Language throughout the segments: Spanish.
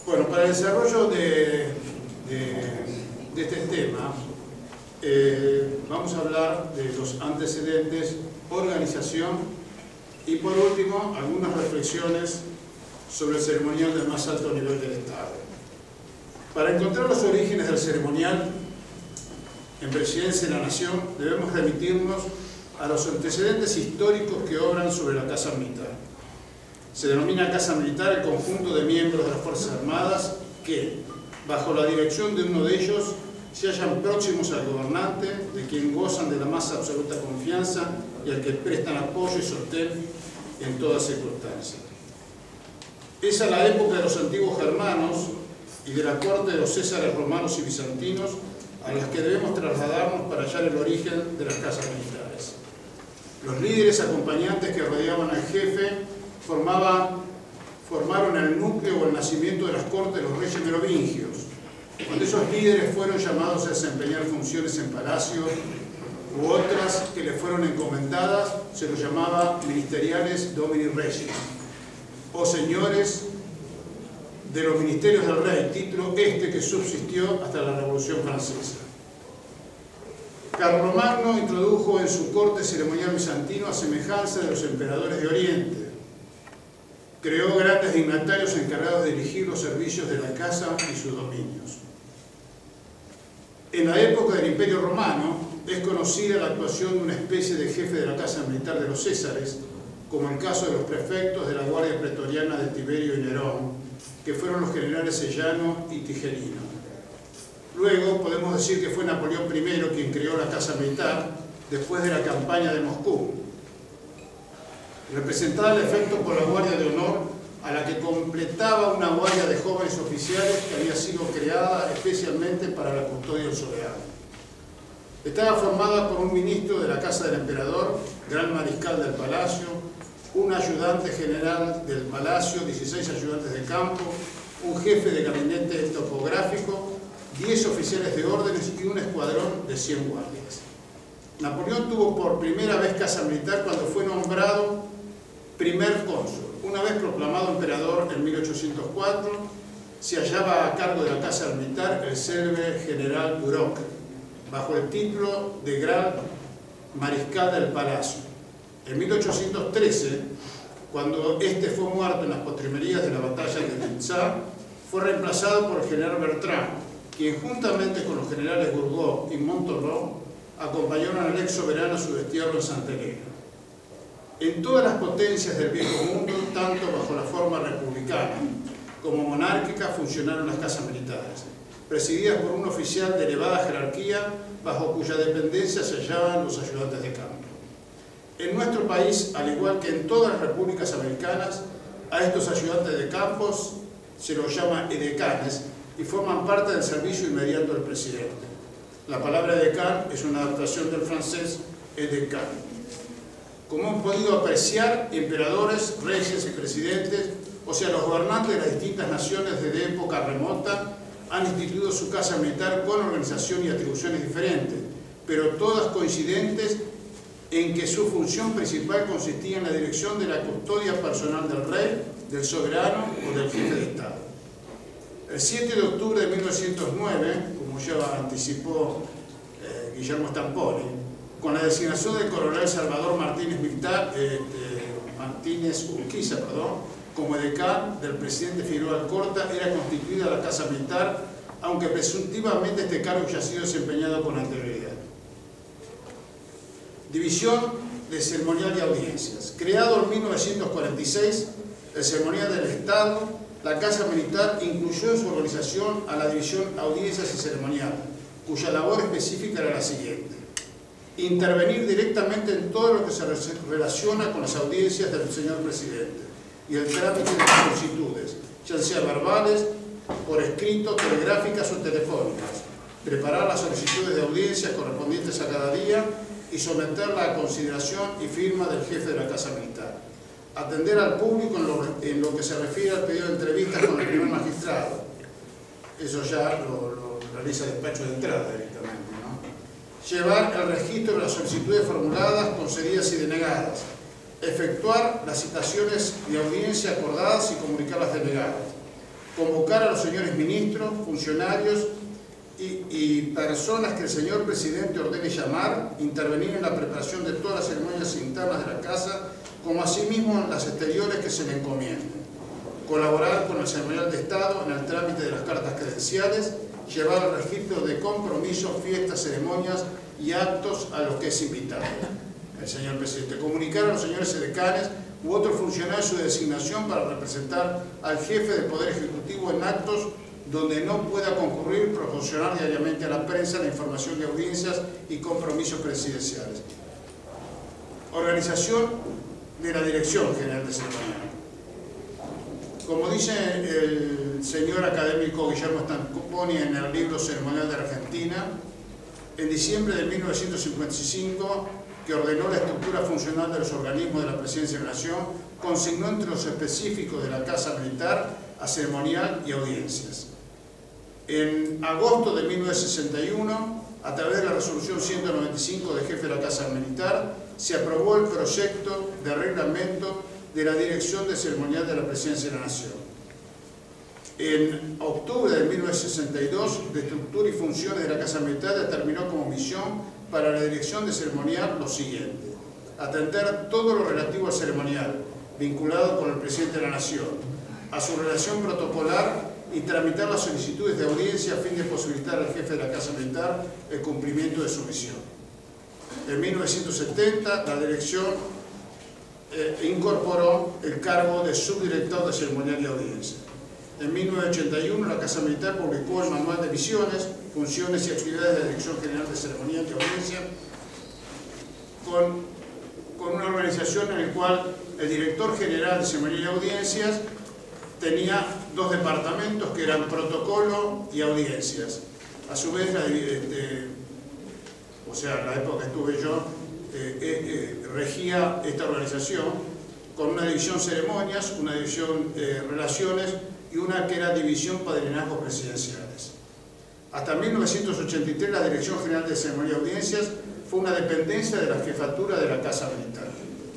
Bueno, para el desarrollo de este tema, vamos a hablar de los antecedentes, organización y, por último, algunas reflexiones sobre el ceremonial del más alto nivel del Estado. Para encontrar los orígenes del ceremonial en Presidencia de la Nación, debemos remitirnos a los antecedentes históricos que obran sobre la Casa Militar. Se denomina Casa Militar el conjunto de miembros de las Fuerzas Armadas que, bajo la dirección de uno de ellos, se hallan próximos al gobernante, de quien gozan de la más absoluta confianza y al que prestan apoyo y sostén en toda circunstancia. Es a la época de los antiguos germanos y de la corte de los césares romanos y bizantinos a las que debemos trasladarnos para hallar el origen de las casas militares. Los líderes acompañantes que rodeaban al jefe formaron el núcleo o el nacimiento de las cortes de los reyes merovingios. Cuando esos líderes fueron llamados a desempeñar funciones en palacio u otras que les fueron encomendadas, se los llamaba ministeriales domini regis, o señores de los ministerios del rey, título que subsistió hasta la Revolución Francesa. Carlomagno introdujo en su corte ceremonial bizantino a semejanza de los emperadores de Oriente. Creó grandes dignatarios encargados de dirigir los servicios de la casa y sus dominios. En la época del Imperio Romano es conocida la actuación de una especie de jefe de la casa militar de los Césares, como el caso de los prefectos de la Guardia Pretoriana de Tiberio y Nerón, que fueron los generales Sellano y Tijerino. Luego podemos decir que fue Napoleón I quien creó la casa militar después de la campaña de Moscú, representada al efecto por la Guardia de Honor, a la que completaba una guardia de jóvenes oficiales que había sido creada especialmente para la custodia del soberano. Estaba formada por un ministro de la casa del emperador, gran mariscal del palacio, un ayudante general del palacio, 16 ayudantes de campo, un jefe de gabinete topográfico, 10 oficiales de órdenes y un escuadrón de 100 guardias. Napoleón tuvo por primera vez casa militar cuando fue nombrado primer cónsul. Una vez proclamado emperador en 1804, se hallaba a cargo de la casa militar el célebre general Duroc, bajo el título de gran mariscal del palacio. En 1813, cuando este fue muerto en las postrimerías de la batalla de Nizza, fue reemplazado por el general Bertrand, quien juntamente con los generales Gourgaud y Montorreau acompañaron al ex soberano a su destierro en Santa Helena. En todas las potencias del viejo mundo, tanto bajo la forma republicana como monárquica, funcionaron las casas militares, presididas por un oficial de elevada jerarquía, bajo cuya dependencia se hallaban los ayudantes de campo. En nuestro país, al igual que en todas las repúblicas americanas, a estos ayudantes de campos se los llama edecanes y forman parte del servicio inmediato del presidente. La palabra edecán es una adaptación del francés edecán. Como hemos podido apreciar, emperadores, reyes y presidentes, o sea, los gobernantes de las distintas naciones desde época remota, han instituido su casa militar con organización y atribuciones diferentes, pero todas coincidentes en que su función principal consistía en la dirección de la custodia personal del rey, del soberano o del jefe de Estado. El 7 de octubre de 1909, como ya anticipó Guillermo Stamponi, con la designación del coronel Salvador Martínez Urquiza, como edecán del presidente Figueroa Alcorta, era constituida la casa militar, aunque presuntivamente este cargo ya ha sido desempeñado con anterioridad. División de ceremonial y audiencias. Creado en 1946, el ceremonial del Estado, la casa militar incluyó en su organización a la división audiencias y ceremonial, cuya labor específica era la siguiente: intervenir directamente en todo lo que se relaciona con las audiencias del señor presidente y el trámite de las solicitudes, ya sea verbales, por escrito, telegráficas o telefónicas, preparar las solicitudes de audiencia correspondientes a cada día y someterla a consideración y firma del jefe de la casa militar, atender al público en lo que se refiere al pedido de entrevistas con el primer magistrado. Eso ya lo realiza el despacho de entrada directamente, ¿no? Llevar el registro de las solicitudes formuladas, concedidas y denegadas, efectuar las citaciones de audiencia acordadas y comunicar las denegadas, convocar a los señores ministros, funcionarios y personas que el señor presidente ordene llamar, intervenir en la preparación de todas las ceremonias internas de la Casa, como asimismo en las exteriores que se le encomienden. Colaborar con el ceremonial de Estado en el trámite de las cartas credenciales, llevar el registro de compromisos, fiestas, ceremonias y actos a los que es invitado el señor presidente. Comunicar a los señores edecanes u otros funcionarios su designación para representar al jefe del Poder Ejecutivo en actos donde no pueda concurrir, proporcionar diariamente a la prensa la información de audiencias y compromisos presidenciales. Organización de la Dirección General de Ceremonial. Como dice el señor académico Guillermo Stamponi en el libro Ceremonial de Argentina, en diciembre de 1955, que ordenó la estructura funcional de los organismos de la Presidencia de la Nación, consignó entre los específicos de la Casa Militar a ceremonial y audiencias. En agosto de 1961, a través de la resolución 195 del jefe de la Casa Militar, se aprobó el proyecto de reglamento de la Dirección de Ceremonial de la Presidencia de la Nación. En octubre de 1962, de estructura y funciones de la Casa Militar determinó como misión para la Dirección de Ceremonial lo siguiente: atender todo lo relativo al ceremonial, vinculado con el Presidente de la Nación, a su relación protocolar y tramitar las solicitudes de audiencia a fin de posibilitar al jefe de la Casa Militar el cumplimiento de su misión. En 1970, la Dirección incorporó el cargo de subdirector de ceremonial y audiencia. En 1981, la Casa Militar publicó el Manual de Misiones, Funciones y Actividades de la Dirección General de Ceremonial y Audiencia, con una organización en la cual el director general de ceremonial y audiencias tenía dos departamentos que eran protocolo y audiencias. A su vez, la época que estuve yo, regía esta organización con una división ceremonias, una división relaciones y una que era división padrinazgos presidenciales. Hasta 1983 la Dirección General de Ceremonias y Audiencias fue una dependencia de la jefatura de la Casa Militar.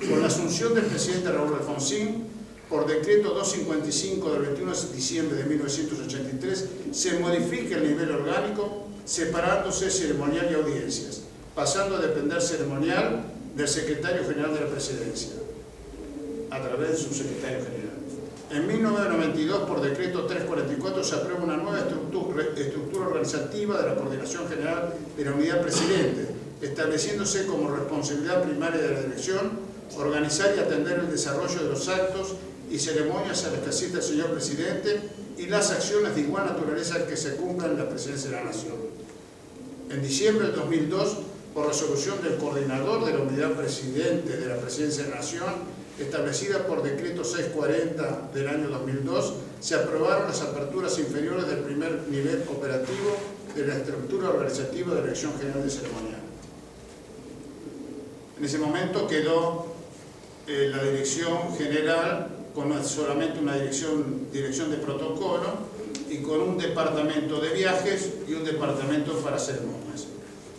Con la asunción del presidente Raúl Alfonsín, por decreto 255 del 21 de diciembre de 1983, se modifica el nivel orgánico, separándose ceremonial y audiencias, pasando a depender ceremonial del Secretario General de la Presidencia, a través de su Secretario General. En 1992, por decreto 344, se aprueba una nueva estructura organizativa de la Coordinación General de la Unidad Presidente, estableciéndose como responsabilidad primaria de la Dirección organizar y atender el desarrollo de los actos y ceremonias a las que asiste el señor Presidente y las acciones de igual naturaleza que se cumplan en la Presidencia de la Nación. En diciembre del 2002, por resolución del coordinador de la Unidad Presidente de la Presidencia de la Nación, establecida por decreto 640 del año 2002, se aprobaron las aperturas inferiores del primer nivel operativo de la estructura organizativa de la Dirección General de Ceremonial. En ese momento quedó la Dirección General con solamente una dirección de protocolo y con un departamento de viajes y un departamento para ceremonias.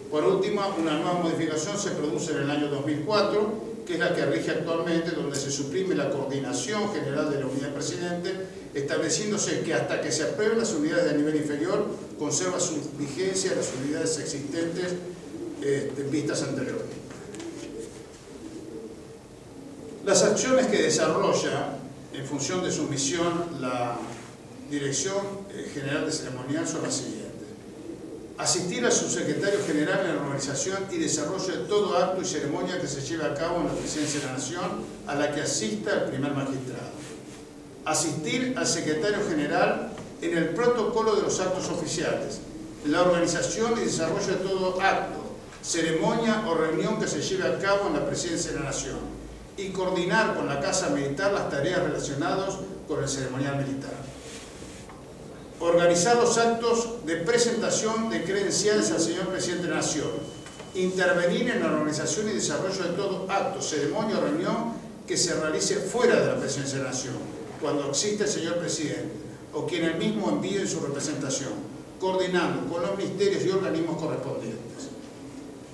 Por último, una nueva modificación se produce en el año 2004, que es la que rige actualmente, donde se suprime la coordinación general de la unidad presidente, estableciéndose que hasta que se aprueben las unidades de nivel inferior, conserva su vigencia las unidades existentes vistas anteriormente. Las acciones que desarrolla en función de su misión la Dirección General de Ceremonial son las siguientes: asistir al subsecretario general en la organización y desarrollo de todo acto y ceremonia que se lleve a cabo en la Presidencia de la Nación a la que asista el primer magistrado. Asistir al secretario general en el protocolo de los actos oficiales, la organización y desarrollo de todo acto, ceremonia o reunión que se lleve a cabo en la Presidencia de la Nación, y coordinar con la Casa Militar las tareas relacionadas con el ceremonial militar. Organizar los actos de presentación de credenciales al señor Presidente de la Nación. Intervenir en la organización y desarrollo de todo acto, ceremonia o reunión que se realice fuera de la Presidencia de la Nación, cuando existe el señor Presidente, o quien él mismo envíe en su representación, coordinando con los ministerios y organismos correspondientes.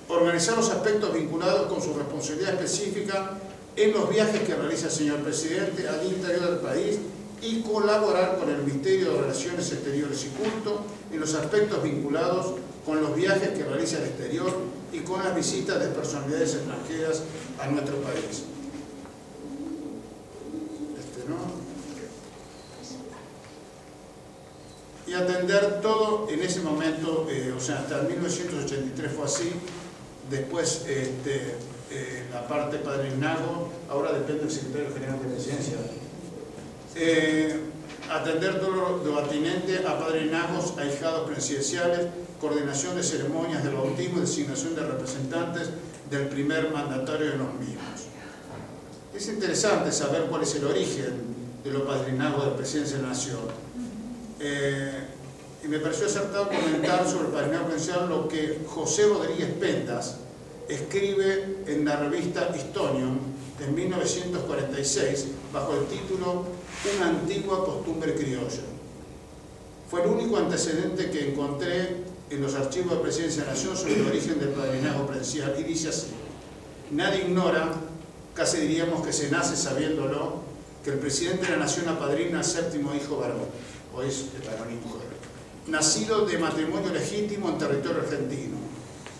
Organizar los aspectos vinculados con su responsabilidad específica en los viajes que realiza el señor Presidente al interior del país y colaborar con el Ministerio de Relaciones Exteriores y Culto en los aspectos vinculados con los viajes que realiza al exterior y con las visitas de personalidades extranjeras a nuestro país. Y atender todo en ese momento, o sea, hasta 1983 fue así. Después la parte padrinazgo, ahora depende del secretario general de Presidencia. Atender todo lo atinente a padrinazgos, ahijados presidenciales, coordinación de ceremonias de bautismo y designación de representantes del primer mandatario de los mismos. Es interesante saber cuál es el origen de los padrinazgos de Presidencia de la Nación. Y me pareció acertado comentar sobre el padrinazgo presidencial lo que José Rodríguez Pendas escribe en la revista Historion en 1946 bajo el título Una antigua costumbre criolla. Fue el único antecedente que encontré en los archivos de Presidencia de la Nación sobre el origen del padrinazgo presidencial, y dice así: nadie ignora, casi diríamos que se nace sabiéndolo, que el presidente de la Nación apadrina al séptimo hijo varón, o es varón y mujer, nacido de matrimonio legítimo en territorio argentino.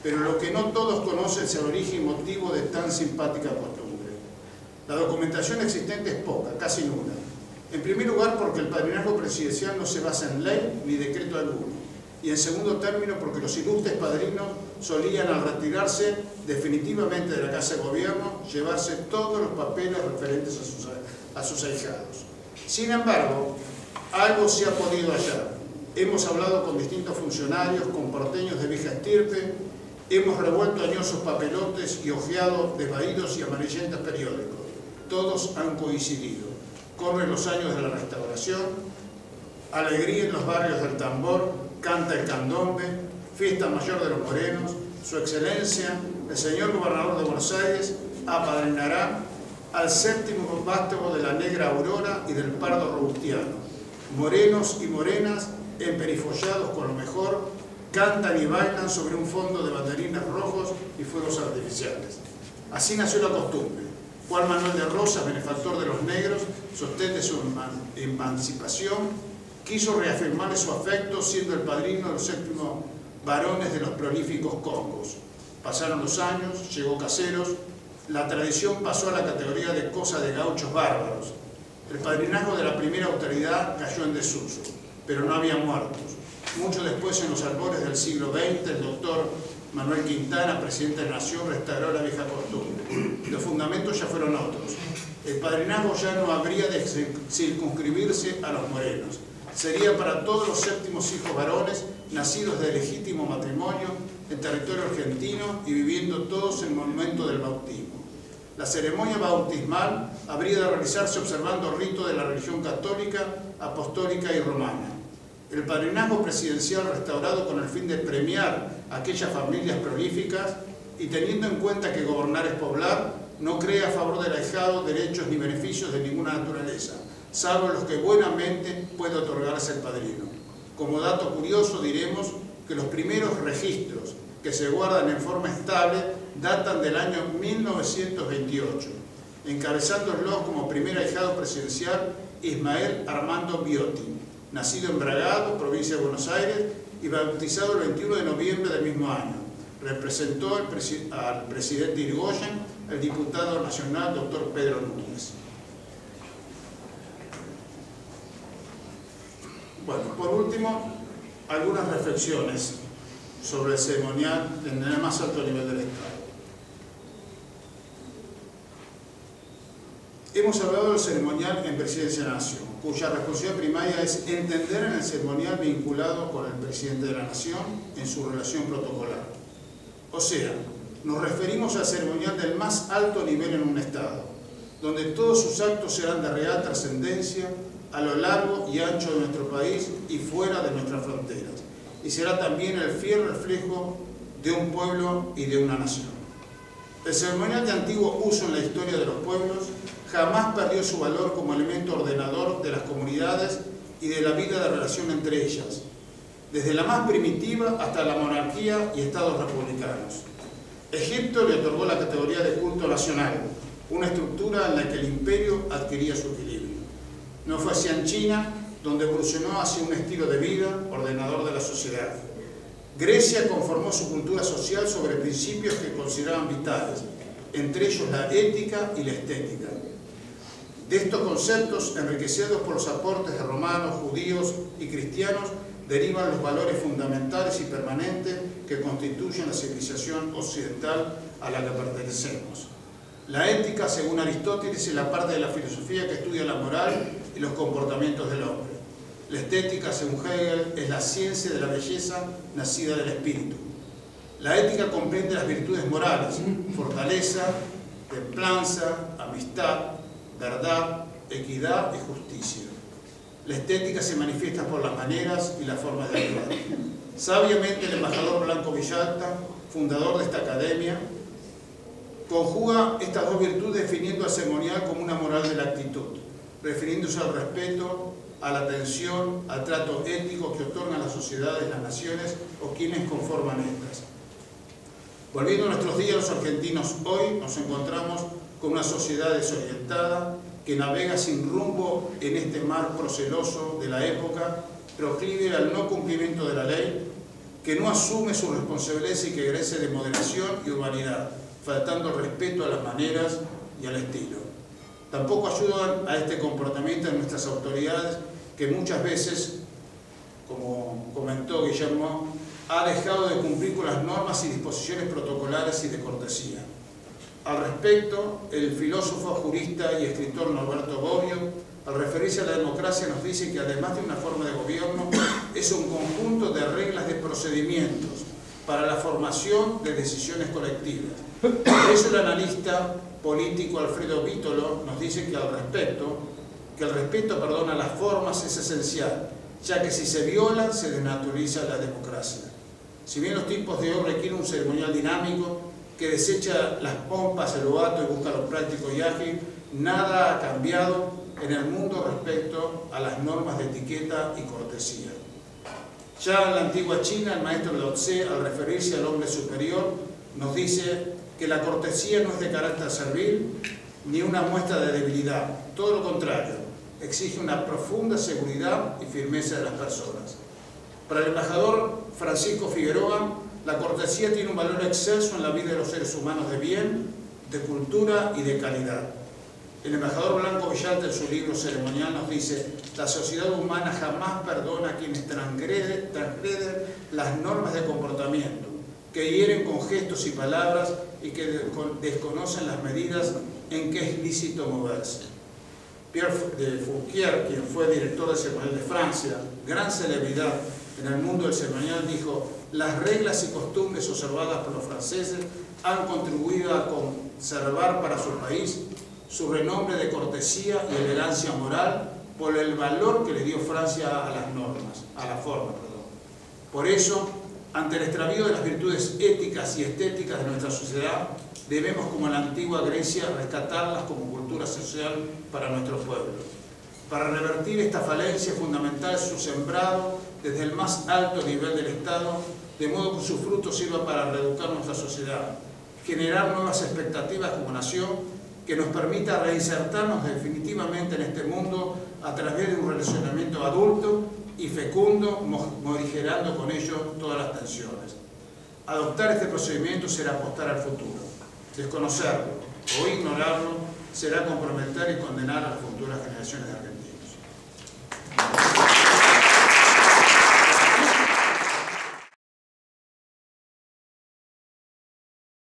Pero lo que no todos conocen es el origen y motivo de tan simpática costumbre. La documentación existente es poca, casi nula. En primer lugar, porque el padrinazgo presidencial no se basa en ley ni decreto alguno. Y en segundo término, porque los ilustres padrinos solían, al retirarse definitivamente de la Casa de Gobierno, llevarse todos los papeles referentes a sus ahijados. Sin embargo, algo se ha podido hallar. Hemos hablado con distintos funcionarios, con porteños de vieja estirpe, hemos revuelto añosos papelotes y hojeado desvaídos y amarillentos periódicos. Todos han coincidido. Corren los años de la Restauración, alegría en los barrios del tambor, canta el candombe, fiesta mayor de los morenos. Su excelencia, el señor gobernador de Buenos Aires, apadrinará al séptimo vástago de la negra aurora y del pardo robustiano. Morenos y morenas, emperifollados con lo mejor, cantan y bailan sobre un fondo de banderines rojos y fuegos artificiales. Así nació la costumbre. Juan Manuel de Rosas, benefactor de los negros, sostén de su emancipación, quiso reafirmarle su afecto siendo el padrino de los séptimos varones de los prolíficos Congos. Pasaron los años, llegó Caseros, la tradición pasó a la categoría de cosa de gauchos bárbaros. El padrinazgo de la primera autoridad cayó en desuso, pero no había muertos. Mucho después, en los albores del siglo XX, el doctor Manuel Quintana, presidente de la Nación, restauró la vieja costumbre. Los fundamentos ya fueron otros. El padrinazgo ya no habría de circunscribirse a los morenos. Sería para todos los séptimos hijos varones, nacidos de legítimo matrimonio en territorio argentino y viviendo todos en el momento del bautismo. La ceremonia bautismal habría de realizarse observando el rito de la religión católica, apostólica y romana. El padrinazgo presidencial restaurado con el fin de premiar a aquellas familias prolíficas y teniendo en cuenta que gobernar es poblar, no crea a favor del ahijado derechos ni beneficios de ninguna naturaleza, salvo los que buenamente puede otorgarse el padrino. Como dato curioso diremos que los primeros registros que se guardan en forma estable datan del año 1928, encabezándolos como primer ahijado presidencial Ismael Armando Biotti, nacido en Bragado, provincia de Buenos Aires, y bautizado el 21 de noviembre del mismo año. Representó al presidente Irigoyen, el diputado nacional doctor Pedro Núñez. Bueno, por último, algunas reflexiones sobre el ceremonial en el más alto nivel del Estado. Hemos hablado del ceremonial en Presidencia de la Nación, cuya responsabilidad primaria es entender en el ceremonial vinculado con el Presidente de la Nación en su relación protocolar. O sea, nos referimos al ceremonial del más alto nivel en un Estado, donde todos sus actos serán de real trascendencia a lo largo y ancho de nuestro país y fuera de nuestras fronteras, y será también el fiel reflejo de un pueblo y de una nación. El ceremonial de antiguo uso en la historia de los pueblos jamás perdió su valor como elemento ordenador de las comunidades y de la vida de relación entre ellas, desde la más primitiva hasta la monarquía y estados republicanos. Egipto le otorgó la categoría de culto nacional, una estructura en la que el imperio adquiría su equilibrio. No fue así en China, donde evolucionó hacia un estilo de vida ordenador de la sociedad. Grecia conformó su cultura social sobre principios que consideraban vitales, entre ellos la ética y la estética. De estos conceptos, enriquecidos por los aportes de romanos, judíos y cristianos, derivan los valores fundamentales y permanentes que constituyen la civilización occidental a la que pertenecemos. La ética, según Aristóteles, es la parte de la filosofía que estudia la moral y los comportamientos del hombre. La estética, según Hegel, es la ciencia de la belleza nacida del espíritu. La ética comprende las virtudes morales: fortaleza, templanza, amistad, verdad, equidad y justicia. La estética se manifiesta por las maneras y las formas de actuar. Sabiamente, el embajador Blanco Villalta, fundador de esta academia, conjuga estas dos virtudes definiendo al ceremonial como una moral de la actitud, refiriéndose al respeto, a la atención, al trato ético que otorgan las sociedades, las naciones o quienes conforman estas. Volviendo a nuestros días, los argentinos hoy nos encontramos con una sociedad desorientada que navega sin rumbo en este mar proceloso de la época, proclive al no cumplimiento de la ley, que no asume su responsabilidad y que carece de moderación y humanidad, faltando respeto a las maneras y al estilo. Tampoco ayudan a este comportamiento de nuestras autoridades, que muchas veces, como comentó Guillermo, ha dejado de cumplir con las normas y disposiciones protocolares y de cortesía. Al respecto, el filósofo, jurista y escritor Norberto Bobbio, al referirse a la democracia, nos dice que además de una forma de gobierno, es un conjunto de reglas de procedimientos para la formación de decisiones colectivas. Por eso el analista político Alfredo Vítolo nos dice que el respeto a las formas es esencial, ya que si se violan, se desnaturaliza la democracia. Si bien los tiempos de hoy requieren un ceremonial dinámico que desecha las pompas, el boato y busca lo práctico y ágil, nada ha cambiado en el mundo respecto a las normas de etiqueta y cortesía. Ya en la antigua China, el maestro Lao Tse, al referirse al hombre superior, nos dice que la cortesía no es de carácter servil ni una muestra de debilidad, todo lo contrario, exige una profunda seguridad y firmeza de las personas. Para el embajador Francisco Figueroa, la cortesía tiene un valor excelso en la vida de los seres humanos de bien, de cultura y de calidad. El embajador Blanco Villalta, en su libro ceremonial, nos dice: la sociedad humana jamás perdona a quienes transgreden las normas de comportamiento, que hieren con gestos y palabras y que desconocen las medidas en que es lícito moverse. Pierre de Fourquier, quien fue director del ceremonial de Francia, gran celebridad en el mundo del ceremonial, dijo: las reglas y costumbres observadas por los franceses han contribuido a conservar para su país su renombre de cortesía y elegancia moral por el valor que le dio Francia a las normas, a la forma, perdón. Por eso, ante el extravío de las virtudes éticas y estéticas de nuestra sociedad, debemos, como en la antigua Grecia, rescatarlas como cultura social para nuestro pueblo. Para revertir esta falencia fundamental su sembrado desde el más alto nivel del Estado, de modo que sus frutos sirvan para reeducar nuestra sociedad, generar nuevas expectativas como nación, que nos permita reinsertarnos definitivamente en este mundo a través de un relacionamiento adulto y fecundo, morigerando con ello todas las tensiones. Adoptar este procedimiento será apostar al futuro. Desconocerlo o ignorarlo será comprometer y condenar a las futuras generaciones de Argentina.